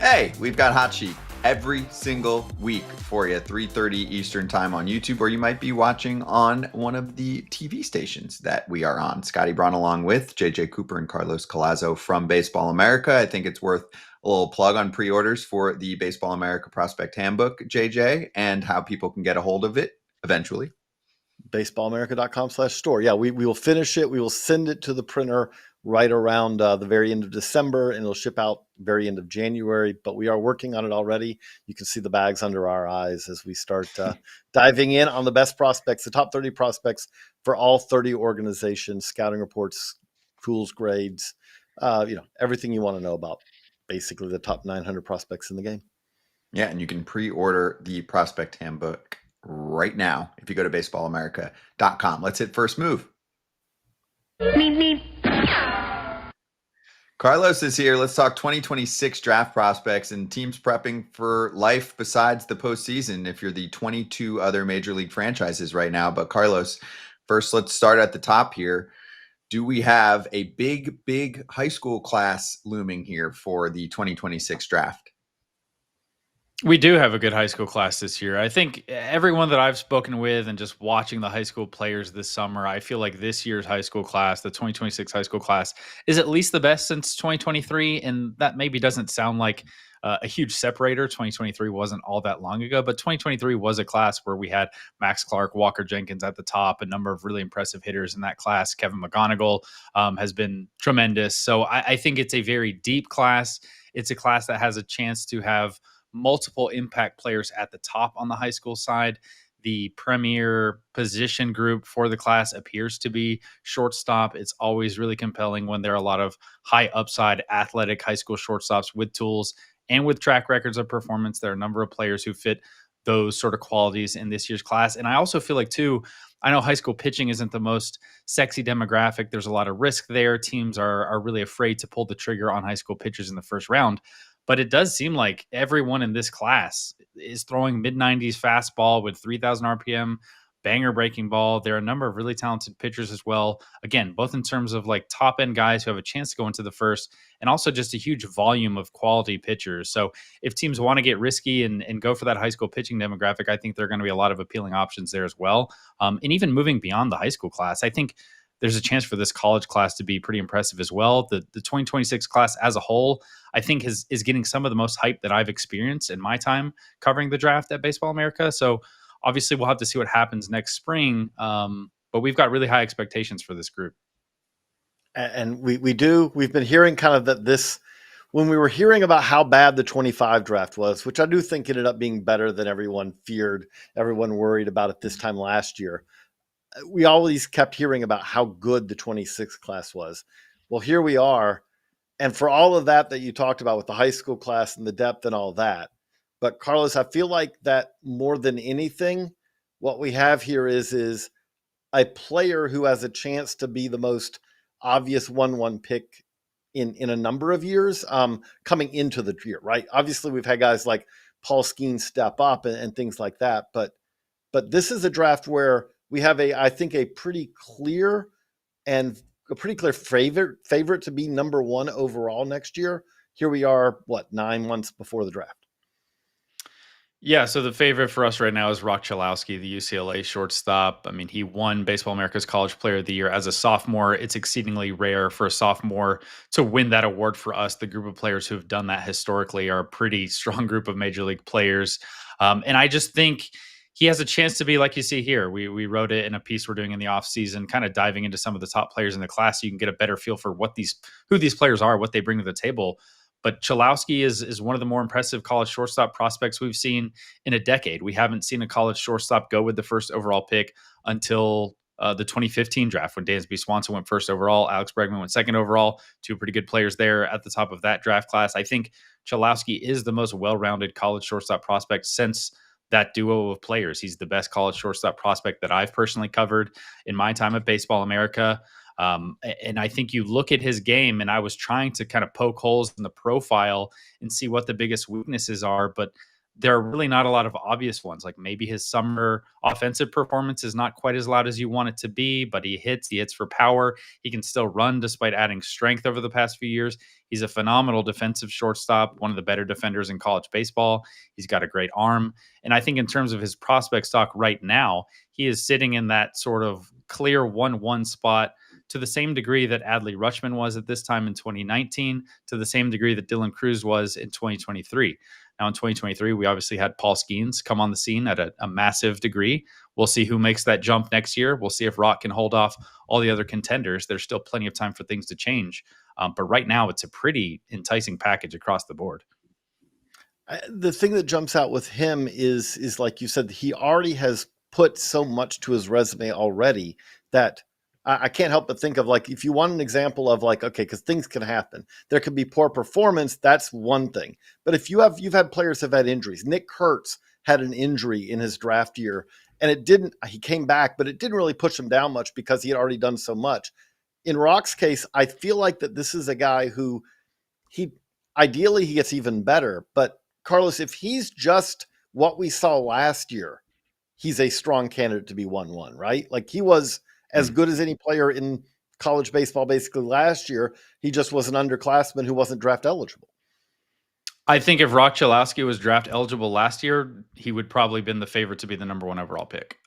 Hey, we've got Hot Sheet every single week for you, 3:30 Eastern time on YouTube, or you might be watching on one of the TV stations that we are on. Scotty Braun along with JJ Cooper and Carlos Collazo from Baseball America. I think it's worth a little plug on pre-orders for the Baseball America Prospect Handbook, JJ, and how people can get a hold of it eventually. baseballamerica.com/store. Yeah, we will finish it. We will send it to the printer right around the very end of December, and it'll ship out very end of January. But we are working on it already. You can see the bags under our eyes as we start diving in on the best prospects, the top 30 prospects for all 30 organizations, scouting reports, tools, grades, everything you want to know about basically the top 900 prospects in the game. Yeah, and you can pre-order the Prospect Handbook right now if you go to baseballamerica.com. Let's hit first move. Carlos is here. Let's talk 2026 draft prospects and teams prepping for life besides the postseason if you're the 22 other major league franchises right now. But Carlos, first, let's start at the top here. Do we have a big high school class looming here for the 2026 draft? We do have a good high school class this year. I think everyone that I've spoken with and just watching the high school players this summer, I feel like this year's high school class, the 2026 high school class, is at least the best since 2023. And that maybe doesn't sound like a huge separator. 2023 wasn't all that long ago, but 2023 was a class where we had Max Clark, Walker Jenkins at the top, a number of really impressive hitters in that class. Kevin McGonigal has been tremendous. So I think it's a very deep class. It's a class that has a chance to have multiple impact players at the top on the high school side. The premier position group for the class appears to be shortstop. It's always really compelling when there are a lot of high upside athletic high school shortstops with tools and with track records of performance. There are a number of players who fit those sort of qualities in this year's class. And I also feel like, too, I know high school pitching isn't the most sexy demographic. There's a lot of risk there. Teams are really afraid to pull the trigger on high school pitchers in the first round. But it does seem like everyone in this class is throwing mid-90s fastball with 3,000 RPM, banger breaking ball. There are a number of really talented pitchers as well. Again, both in terms of like top-end guys who have a chance to go into the first and also just a huge volume of quality pitchers. So if teams want to get risky and go for that high school pitching demographic, I think there are going to be a lot of appealing options there as well. And even moving beyond the high school class, I think there's a chance for this college class to be pretty impressive as well. The 2026 class as a whole, I think is getting some of the most hype that I've experienced in my time covering the draft at Baseball America. So obviously we'll have to see what happens next spring. But we've got really high expectations for this group. And we've been hearing kind of that this, when we were hearing about how bad the 25 draft was, which I do think ended up being better than everyone feared, everyone worried about it this time last year. We always kept hearing about how good the 26 class was. Well, here we are. And for all of that you talked about with the high school class and the depth and all that. But Carlos, I feel like that more than anything, what we have here is a player who has a chance to be the most obvious 1-1 pick in a number of years coming into the year, right? Obviously, we've had guys like Paul Skeen step up and things like that. But this is a draft where we have I think a pretty clear favorite to be number one overall next year. Here we are, 9 months before the draft. Yeah, so the favorite for us right now is Roch Cholowsky, the UCLA shortstop. I mean, he won Baseball America's College Player of the Year as a sophomore. It's exceedingly rare for a sophomore to win that award for us. The group of players who have done that historically are a pretty strong group of major league players. And I just think he has a chance to be like you see here. We wrote it in a piece we're doing in the offseason, kind of diving into some of the top players in the class so you can get a better feel for who these players are, what they bring to the table. But Cholowsky is one of the more impressive college shortstop prospects we've seen in a decade. We haven't seen a college shortstop go with the first overall pick until the 2015 draft when Dansby Swanson went first overall. Alex Bregman went second overall. Two pretty good players there at the top of that draft class. I think Cholowsky is the most well-rounded college shortstop prospect since that duo of players. He's the best college shortstop prospect that I've personally covered in my time at Baseball America. And I think you look at his game, and I was trying to kind of poke holes in the profile and see what the biggest weaknesses are. But there are really not a lot of obvious ones. Like maybe his summer offensive performance is not quite as loud as you want it to be, but he hits for power. He can still run despite adding strength over the past few years. He's a phenomenal defensive shortstop, one of the better defenders in college baseball. He's got a great arm. And I think in terms of his prospect stock right now, he is sitting in that sort of clear 1-1 spot to the same degree that Adley Rutschman was at this time in 2019, to the same degree that Dylan Cruz was in 2023. Now, in 2023, we obviously had Paul Skeens come on the scene at a massive degree. We'll see who makes that jump next year. We'll see if Roch can hold off all the other contenders. There's still plenty of time for things to change. But right now, it's a pretty enticing package across the board. The thing that jumps out with him is like you said, he already has put so much to his resume already that I can't help but think of, like, if you want an example of, like, okay, because things can happen. There could be poor performance. That's one thing. But if you've had players have had injuries. Nick Kurtz had an injury in his draft year, and he came back, but it didn't really push him down much because he had already done so much. In Roch's case, I feel like that this is a guy who ideally he gets even better. But Carlos, if he's just what we saw last year, he's a strong candidate to be 1-1, right? Like, he was as good as any player in college baseball basically last year. He just was an underclassman who wasn't draft eligible. I think if Roch Cholowsky was draft eligible last year, he would probably been the favorite to be the number 1 overall pick.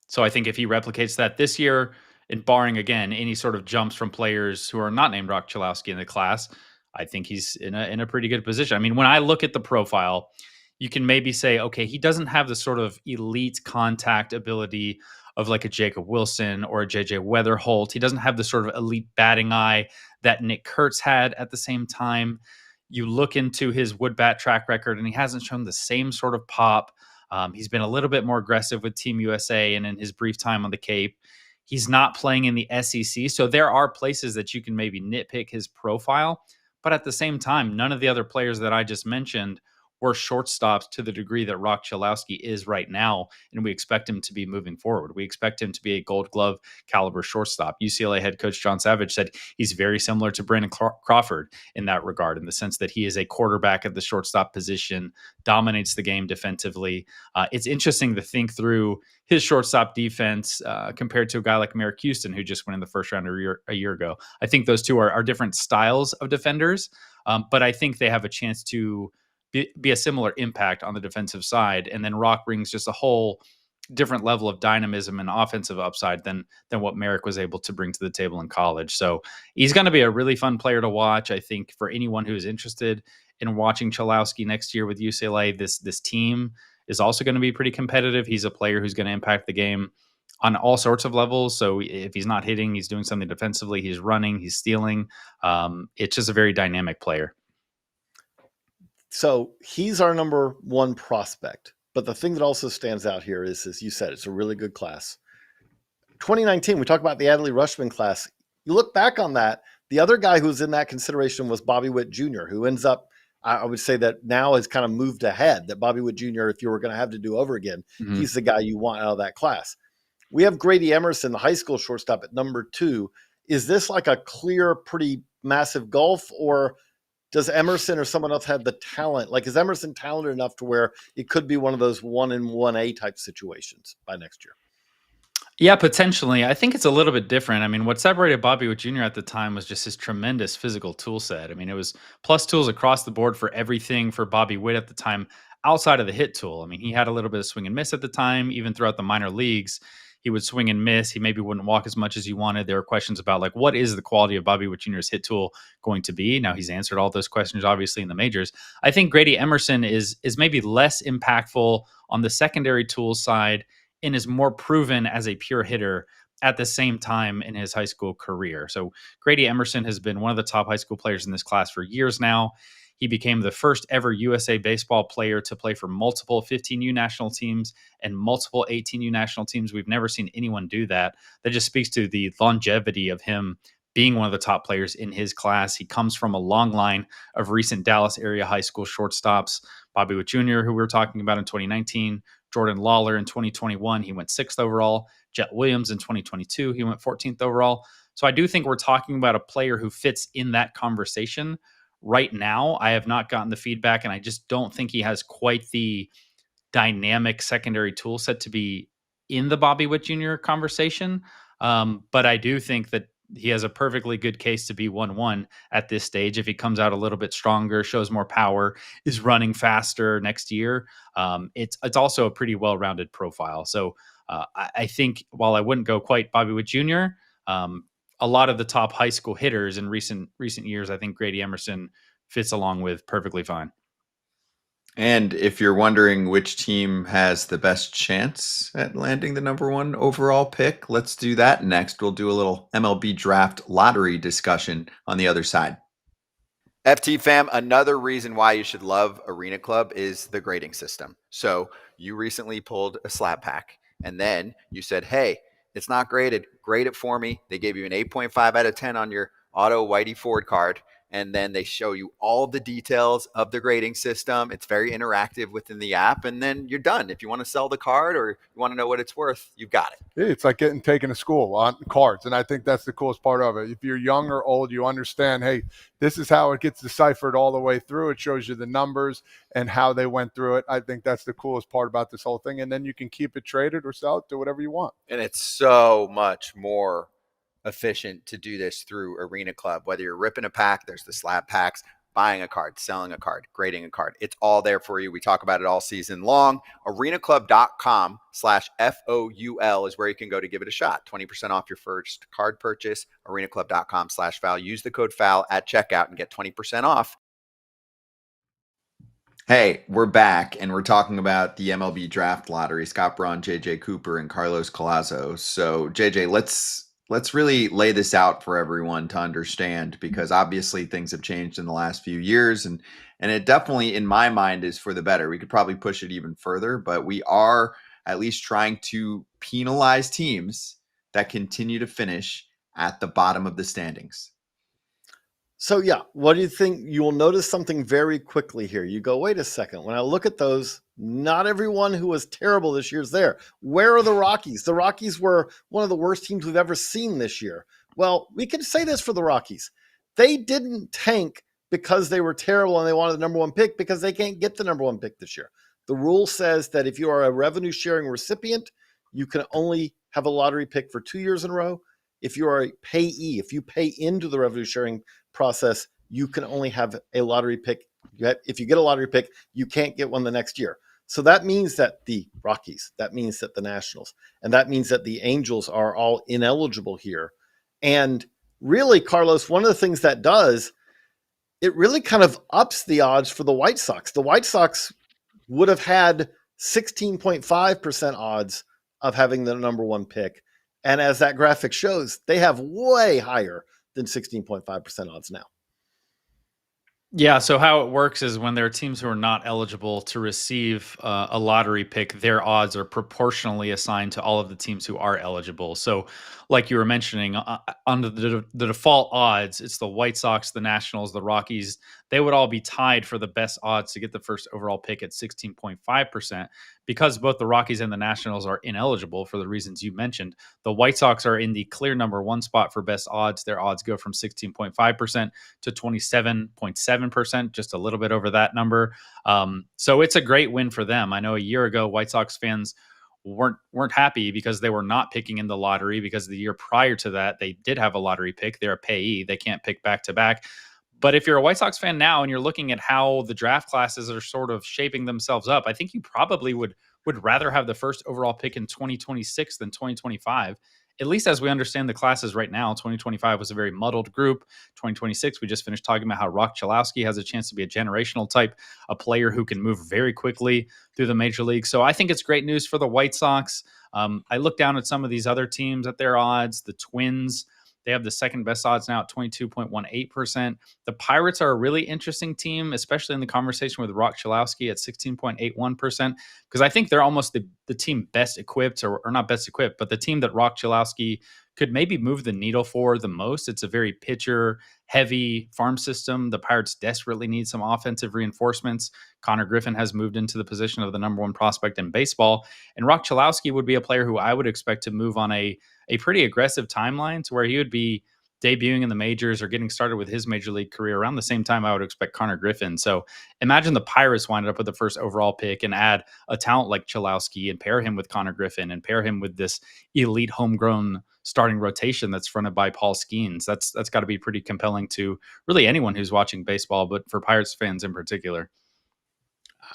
So I think if he replicates that this year, and barring, again, any sort of jumps from players who are not named Roch Cholowsky in the class, I think he's in a pretty good position. I mean, when I look at the profile, you can maybe say, okay, he doesn't have the sort of elite contact ability of like a Jacob Wilson or a JJ Weatherholt. He doesn't have the sort of elite batting eye that Nick Kurtz had at the same time. You look into his wood bat track record, and he hasn't shown the same sort of pop. He's been a little bit more aggressive with Team USA and in his brief time on the Cape. He's not playing in the SEC. So there are places that you can maybe nitpick his profile. But at the same time, none of the other players that I just mentioned were shortstops to the degree that Roch Cholowsky is right now, and we expect him to be moving forward. We expect him to be a Gold Glove caliber shortstop. UCLA head coach John Savage said he's very similar to Brandon Crawford in that regard, in the sense that he is a quarterback at the shortstop position, dominates the game defensively. It's interesting to think through his shortstop defense compared to a guy like Merrick Houston, who just went in the first round a year ago. I think those two are different styles of defenders, but I think they have a chance to be a similar impact on the defensive side. And then Roch brings just a whole different level of dynamism and offensive upside than what Merrick was able to bring to the table in college. So he's going to be a really fun player to watch. I think for anyone who is interested in watching Cholowsky next year with UCLA, this team is also going to be pretty competitive. He's a player who's going to impact the game on all sorts of levels. So if he's not hitting, he's doing something defensively, he's running, he's stealing. It's just a very dynamic player. So he's our number 1 prospect. But the thing that also stands out here is, as you said, it's a really good class. 2019, we talk about the Adley Rutschman class. You look back on that, the other guy who was in that consideration was Bobby Witt Jr., who ends up, I would say that now has kind of moved ahead, that Bobby Witt Jr., if you were going to have to do over again, he's the guy you want out of that class. We have Grady Emerson, the high school shortstop, at number 2. Is this like a clear, pretty massive gulf, or does Emerson or someone else have the talent? Like, is Emerson talented enough to where it could be one of those 1-in-1A type situations by next year? Yeah, potentially. I think it's a little bit different. I mean, what separated Bobby Witt Jr. at the time was just his tremendous physical tool set. I mean, it was plus tools across the board for everything for Bobby Witt at the time, outside of the hit tool. I mean, he had a little bit of swing and miss at the time, even throughout the minor leagues. He would swing and miss. He maybe wouldn't walk as much as he wanted. There were questions about, like, what is the quality of Bobby Witt Jr.'s hit tool going to be? Now he's answered all those questions, obviously, in the majors. I think Grady Emerson is maybe less impactful on the secondary tools side and is more proven as a pure hitter at the same time in his high school career. So Grady Emerson has been one of the top high school players in this class for years now. He became the first ever USA baseball player to play for multiple 15U national teams and multiple 18U national teams. We've never seen anyone do that. That just speaks to the longevity of him being one of the top players in his class. He comes from a long line of recent Dallas area high school shortstops. Bobby Witt Jr., who we were talking about in 2019, Jordan Lawler in 2021, he went 6th overall. Jet Williams in 2022, he went 14th overall. So I do think we're talking about a player who fits in that conversation Right now, I have not gotten the feedback, and I just don't think he has quite the dynamic secondary tool set to be in the Bobby Witt Jr. conversation. But I do think that he has a perfectly good case to be 1-1 at this stage. If he comes out a little bit stronger, shows more power, is running faster next year, it's also a pretty well-rounded profile. So I think while I wouldn't go quite Bobby Witt Jr., a lot of the top high school hitters in recent years, I think Grady Emerson fits along with perfectly fine. And if you're wondering which team has the best chance at landing the number 1 overall pick, let's do that next. We'll do a little MLB Draft lottery discussion on the other side. FT fam, another reason why you should love Arena Club is the grading system. So you recently pulled a slab pack, and then you said, hey, it's not graded. Grade it for me. They gave you an 8.5 out of 10 on your auto Whitey Ford card. And then they show you all the details of the grading system. It's very interactive within the app. And then you're done. If you want to sell the card or you want to know what it's worth, you've got it. It's like getting taken to school on cards. And I think that's the coolest part of it. If you're young or old, you understand, hey, this is how it gets deciphered all the way through. It shows you the numbers and how they went through it. I think that's the coolest part about this whole thing. And then you can keep it traded or sell it, do whatever you want. And it's so much more efficient to do this through Arena Club. Whether you're ripping a pack, there's the slab packs, buying a card, selling a card, grading a card. It's all there for you. We talk about it all season long. arenaclub.com/FOUL is where you can go to give it a shot. 20% off your first card purchase. arenaclub.com/FOUL. Use the code FOUL at checkout and get 20% off. Hey, we're back, and we're talking about the MLB Draft Lottery. Scott Braun, JJ Cooper, and Carlos Collazo. So, JJ, let's really lay this out for everyone to understand, because obviously things have changed in the last few years, and it definitely, in my mind, is for the better. We could probably push it even further, but we are at least trying to penalize teams that continue to finish at the bottom of the standings. So, yeah, what do you think? You will notice something very quickly here. You go, wait a second. When I look at those, not everyone who was terrible this year is there. Where are the Rockies? The Rockies were one of the worst teams we've ever seen this year. Well, we can say this for the Rockies. They didn't tank because they were terrible and they wanted the number 1 pick, because they can't get the number 1 pick this year. The rule says that if you are a revenue sharing recipient, you can only have a lottery pick for 2 years in a row. If you are a payee, if you pay into the revenue sharing process, you can only have a lottery pick. If you get a lottery pick, you can't get one the next year. So that means that the Rockies, that means that the Nationals, and that means that the Angels are all ineligible here. And really, Carlos, one of the things that does, it really kind of ups the odds for the White Sox. The White Sox would have had 16.5% odds of having the number 1 pick. And as that graphic shows, they have way higher than 16.5% odds now. Yeah, so how it works is when there are teams who are not eligible to receive a lottery pick, their odds are proportionally assigned to all of the teams who are eligible. So like you were mentioning, under the default odds, it's the White Sox, the Nationals, the Rockies. They would all be tied for the best odds to get the first overall pick at 16.5%. Because both the Rockies and the Nationals are ineligible for the reasons you mentioned, the White Sox are in the clear number 1 spot for best odds. Their odds go from 16.5% to 27.7%, just a little bit over that number. So it's a great win for them. I know a year ago, White Sox fans weren't happy because they were not picking in the lottery, because the year prior to that, they did have a lottery pick. They're a payee. They can't pick back to back. But if you're a White Sox fan now and you're looking at how the draft classes are sort of shaping themselves up, I think you probably would rather have the first overall pick in 2026 than 2025. At least as we understand the classes right now, 2025 was a very muddled group. 2026, we just finished talking about how Roch Cholowsky has a chance to be a generational type, a player who can move very quickly through the major league. So I think it's great news for the White Sox. I look down at some of these other teams at their odds. The Twins, they have the second best odds now at 22.18%. The Pirates are a really interesting team, especially in the conversation with Roch Cholowsky at 16.81%, because I think they're almost the team best equipped, or not best equipped, but the team that Roch Cholowsky could maybe move the needle for the most. It's a very pitcher-heavy farm system. The Pirates desperately need some offensive reinforcements. Connor Griffin has moved into the position of the number 1 prospect in baseball, and Roch Cholowsky would be a player who I would expect to move on a pretty aggressive timeline, to where he would be debuting in the majors or getting started with his major league career around the same time I would expect Connor Griffin. So imagine the Pirates wind up with the first overall pick and add a talent like Cholowsky and pair him with Connor Griffin and pair him with this elite homegrown starting rotation that's fronted by Paul Skeens. That's got to be pretty compelling to really anyone who's watching baseball, but for Pirates fans in particular.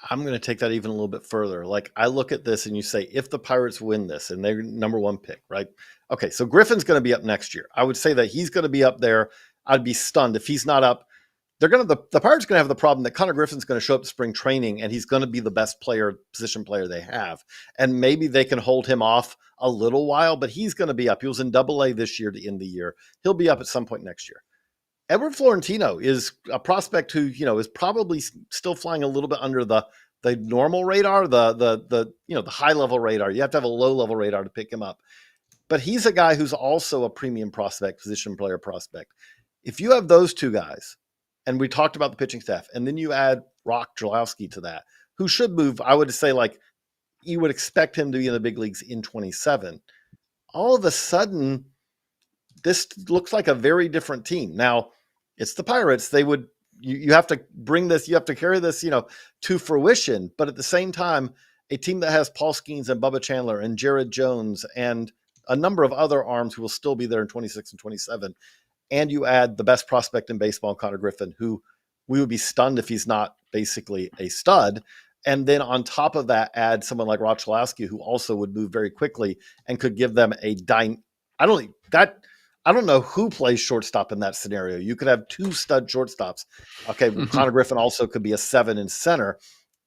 I'm going to take that even a little bit further. Like, I look at this and you say, if the Pirates win this and they're number one pick, right? Okay, so Griffin's going to be up next year. I would say that he's going to be up there. I'd be stunned if he's not up. The Pirates are going to have the problem that Connor Griffin's going to show up to spring training and he's going to be the best position player they have. And maybe they can hold him off a little while, but he's going to be up. He was in AA this year to end the year. He'll be up at some point next year. Edward Florentino is a prospect who, is probably still flying a little bit under the normal radar, the high level radar. You have to have a low level radar to pick him up. But he's a guy who's also a premium prospect, position player prospect. If you have those two guys, and we talked about the pitching staff, and then you add Roch Cholowsky to that, who should move, I would say, like, you would expect him to be in the big leagues in 27. All of a sudden, this looks like a very different team. Now, it's the Pirates. They would, you have to bring this, you have to carry this, to fruition. But at the same time, a team that has Paul Skeens and Bubba Chandler and Jared Jones and a number of other arms who will still be there in 26 and 27. And you add the best prospect in baseball, Connor Griffin, who we would be stunned if he's not basically a stud. And then on top of that, add someone like Roch Cholowsky, who also would move very quickly and could give them I don't know who plays shortstop in that scenario. You could have two stud shortstops. Okay, Connor Griffin also could be a 7 in center.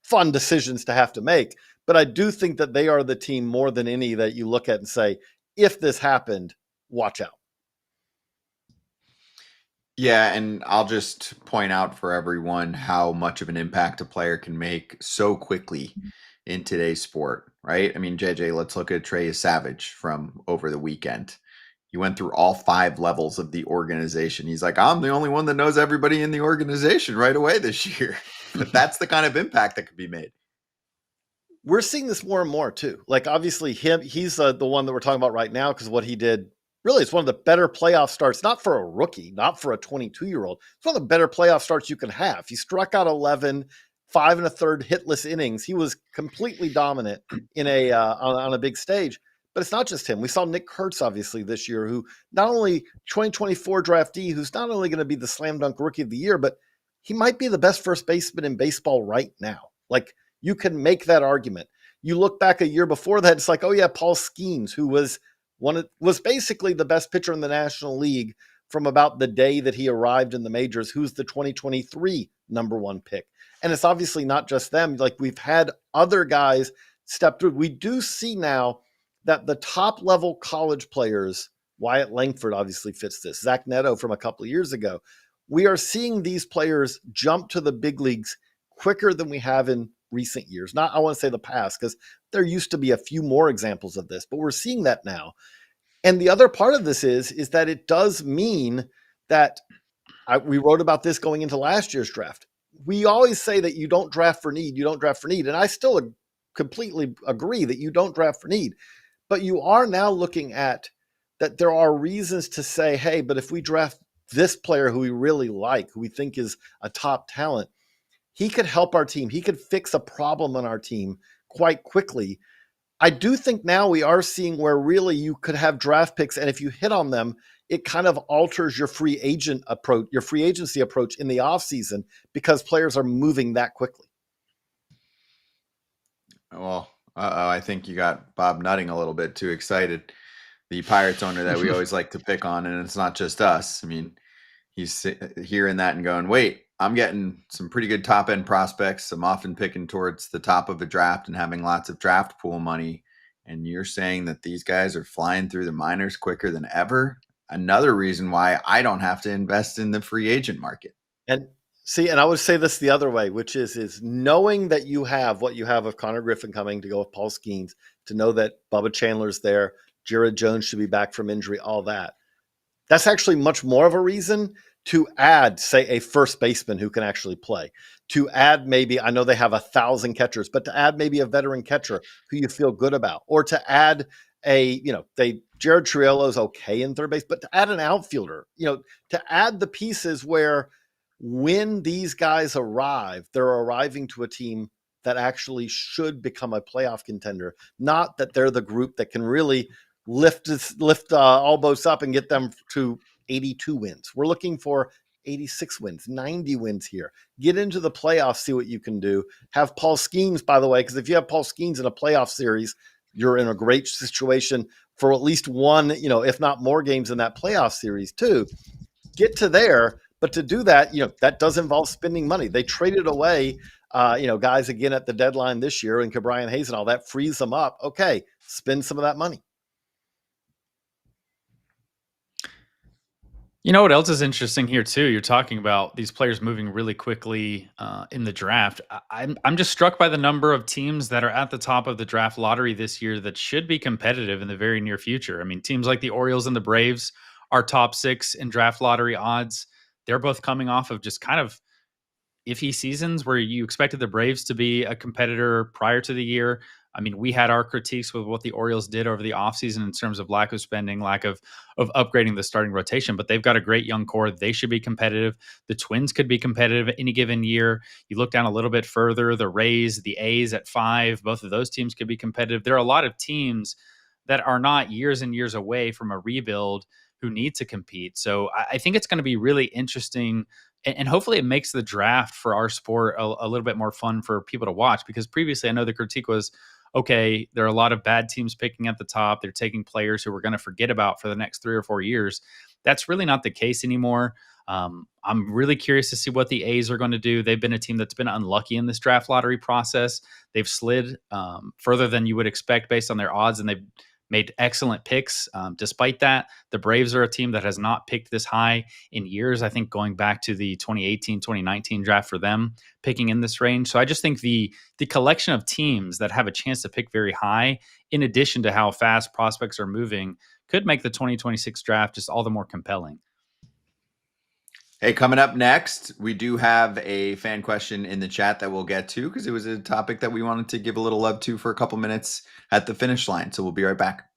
Fun decisions to have to make. But I do think that they are the team more than any that you look at and say, if this happened, watch out. Yeah, and I'll just point out for everyone how much of an impact a player can make so quickly in today's sport, right? I mean, JJ, let's look at Trey Savage from over the weekend. He went through all 5 levels of the organization. He's like, I'm the only one that knows everybody in the organization right away this year. But that's the kind of impact that could be made. We're seeing this more and more too. Like, obviously he's the one that we're talking about right now because what he did, really, it's one of the better playoff starts, not for a rookie, not for a 22-year-old. It's one of the better playoff starts you can have. He struck out 11, 5 1/3 hitless innings. He was completely dominant in on a big stage. But it's not just him. We saw Nick Kurtz, obviously, this year, who not only 2024 draftee, who's not only going to be the slam dunk rookie of the year, but he might be the best first baseman in baseball right now. Like, you can make that argument. You look back a year before that, it's like, oh yeah, Paul Skeens, who was basically the best pitcher in the National League from about the day that he arrived in the majors, who's the 2023 number 1 pick. And it's obviously not just them. Like, we've had other guys step through. We do see now that the top level college players, Wyatt Langford obviously fits this, Zach Neto from a couple of years ago, we are seeing these players jump to the big leagues quicker than we have in recent years. Not, I want to say the past, because there used to be a few more examples of this, but we're seeing that now. And the other part of this is that it does mean that we wrote about this going into last year's draft. We always say that you don't draft for need, and I still completely agree that you don't draft for need. But you are now looking at that there are reasons to say, hey, but if we draft this player who we really like, who we think is a top talent, he could help our team. He could fix a problem on our team quite quickly. I do think now we are seeing where really you could have draft picks, and if you hit on them, it kind of alters your free agency approach in the offseason because players are moving that quickly. Well, I think you got Bob nutting a little bit too excited. The Pirates owner that we always like to pick on, and it's not just us. I mean, he's hearing that and going, wait, I'm getting some pretty good top end prospects. I'm often picking towards the top of a draft and having lots of draft pool money. And you're saying that these guys are flying through the minors quicker than ever. Another reason why I don't have to invest in the free agent market. And I would say this the other way, which is knowing that you have what you have of Connor Griffin coming to go with Paul Skeens, to know that Bubba Chandler's there, Jared Jones should be back from injury, all that. That's actually much more of a reason to add, say, a first baseman who can actually play, to add maybe, I know they have 1,000 catchers, but to add maybe a veteran catcher who you feel good about, or to add Jared Triolo's okay in third base, but to add an outfielder, to add the pieces where when these guys arrive, they're arriving to a team that actually should become a playoff contender, not that they're the group that can really lift all boats up and get them to 82 wins. We're looking for 86 wins, 90 wins here. Get into the playoffs, see what you can do. Have Paul Skeens, by the way, because if you have Paul Skeens in a playoff series, you're in a great situation for at least one, if not more games in that playoff series too. Get to there. But to do that, that does involve spending money. They traded away, guys again at the deadline this year, and Brian Hayes and all that frees them up. Okay, spend some of that money. You know what else is interesting here too? You're talking about these players moving really quickly in the draft. I'm just struck by the number of teams that are at the top of the draft lottery this year that should be competitive in the very near future. I mean, teams like the Orioles and the Braves are top 6 in draft lottery odds. They're both coming off of just kind of iffy seasons where you expected the Braves to be a competitor prior to the year. I mean, we had our critiques with what the Orioles did over the offseason in terms of lack of spending, lack of upgrading the starting rotation, but they've got a great young core. They should be competitive. The Twins could be competitive any given year. You look down a little bit further, the Rays, the A's at 5, both of those teams could be competitive. There are a lot of teams that are not years and years away from a rebuild who need to compete. So I think it's going to be really interesting, and hopefully it makes the draft for our sport a little bit more fun for people to watch, because previously I know the critique was, okay, there are a lot of bad teams picking at the top. They're taking players who we're going to forget about for the next 3 or 4 years. That's really not the case anymore. I'm really curious to see what the A's are going to do. They've been a team that's been unlucky in this draft lottery process. They've slid further than you would expect based on their odds, and they've made excellent picks. Despite that, the Braves are a team that has not picked this high in years. I think going back to the 2018, 2019 draft for them, picking in this range. So I just think the collection of teams that have a chance to pick very high, in addition to how fast prospects are moving, could make the 2026 draft just all the more compelling. Hey, coming up next, we do have a fan question in the chat that we'll get to because it was a topic that we wanted to give a little love to for a couple minutes at the finish line. So we'll be right back.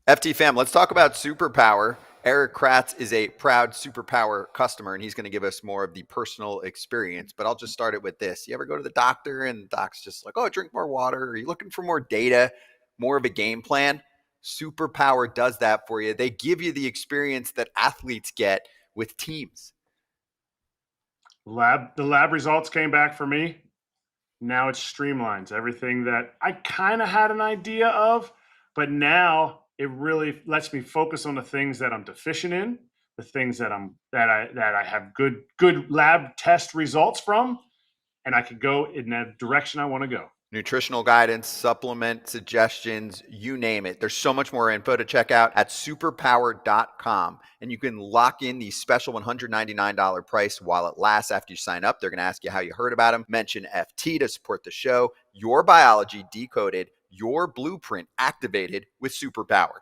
FT fam, let's talk about Superpower. Eric Kratz is a proud Superpower customer, and he's going to give us more of the personal experience. But I'll just start it with this. You ever go to the doctor and the doc's just like, oh, drink more water? Are you looking for more data, more of a game plan? Superpower does that for you. They give you the experience that athletes get with teams. The lab results came back for me. Now it streamlines everything that I kind of had an idea of, but now it really lets me focus on the things that I'm deficient in, the things that I have good lab test results from, and I could go in that direction I want to go. Nutritional guidance, supplement suggestions, you name it. There's so much more info to check out at superpower.com. And you can lock in the special $199 price while it lasts. After you sign up, they're going to ask you how you heard about them. Mention FT to support the show. Your biology decoded, your blueprint activated with Superpower.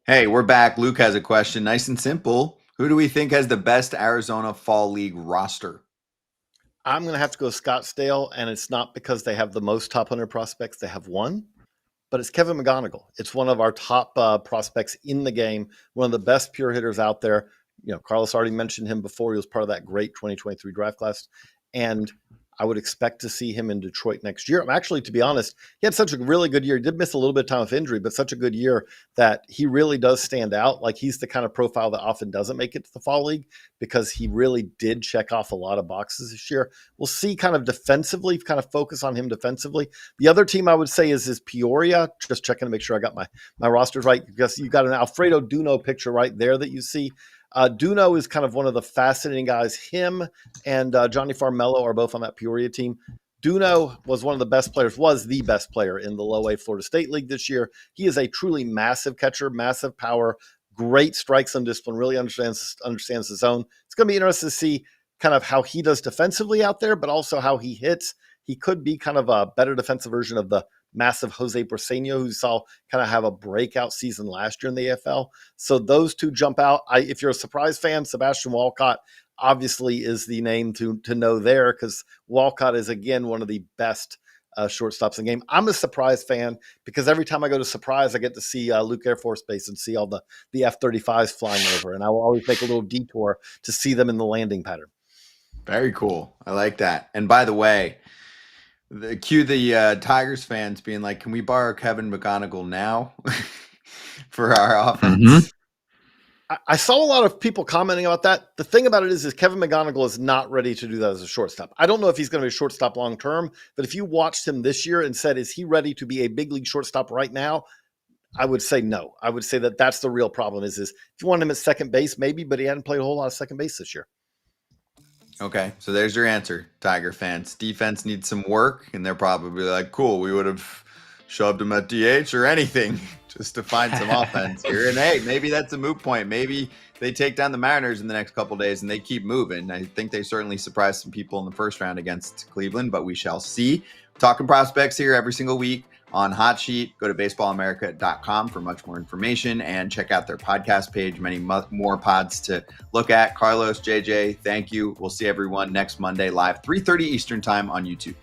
Hey, we're back. Luke has a question. Nice and simple. Who do we think has the best Arizona Fall League roster? I'm going to have to go Scottsdale, and it's not because they have the most top 100 prospects. They have one, but it's Kevin McGonigal. It's one of our top prospects in the game, one of the best pure hitters out there. Carlos already mentioned him before. He was part of that great 2023 draft class, and I would expect to see him in Detroit next year. Actually, to be honest, he had such a really good year. He did miss a little bit of time with injury, but such a good year that he really does stand out. Like, he's the kind of profile that often doesn't make it to the Fall League because he really did check off a lot of boxes this year. We'll see kind of defensively, kind of focus on him defensively. The other team I would say is Peoria. Just checking to make sure I got my rosters right, because you got an Alfredo Duno picture right there that you see. Duno is kind of one of the fascinating guys. Him and Johnny Farmello are both on that Peoria team. Duno was one of the best players, was the best player in the low A Florida State League this year. He is a truly massive catcher, massive power, great strike zone discipline, really understands the zone. It's going to be interesting to see kind of how he does defensively out there, but also how he hits. He could be kind of a better defensive version of the massive Jose Briseño, who saw kind of have a breakout season last year in the AFL. So those two jump out. If you're a Surprise fan, Sebastian Walcott obviously is the name to know there, because Walcott is, again, one of the best shortstops in the game. I'm a Surprise fan because every time I go to Surprise, I get to see Luke Air Force Base and see all the F-35s flying over, and I will always make a little detour to see them in the landing pattern. Very cool. I like that. And by the way, cue the Tigers fans being like, can we borrow Kevin McGonigal now for our offense? Mm-hmm. I saw a lot of people commenting about that. The thing about it is Kevin McGonigal is not ready to do that as a shortstop. I don't know if he's going to be a shortstop long term, but if you watched him this year and said, is he ready to be a big league shortstop right now? I would say no. I would say that that's the real problem is if you want him at second base, maybe, but he hadn't played a whole lot of second base this year. Okay, so there's your answer, Tiger fans. Defense needs some work, and they're probably like, cool, we would have shoved him at DH or anything just to find some offense here. And hey, maybe that's a moot point. Maybe they take down the Mariners in the next couple of days and they keep moving. I think they certainly surprised some people in the first round against Cleveland, but we shall see. Talking prospects here every single week on Hot Sheet. Go to baseballamerica.com for much more information and check out their podcast page. Many more pods to look at. Carlos, JJ, thank you. We'll see everyone next Monday live, 3:30 Eastern time on YouTube.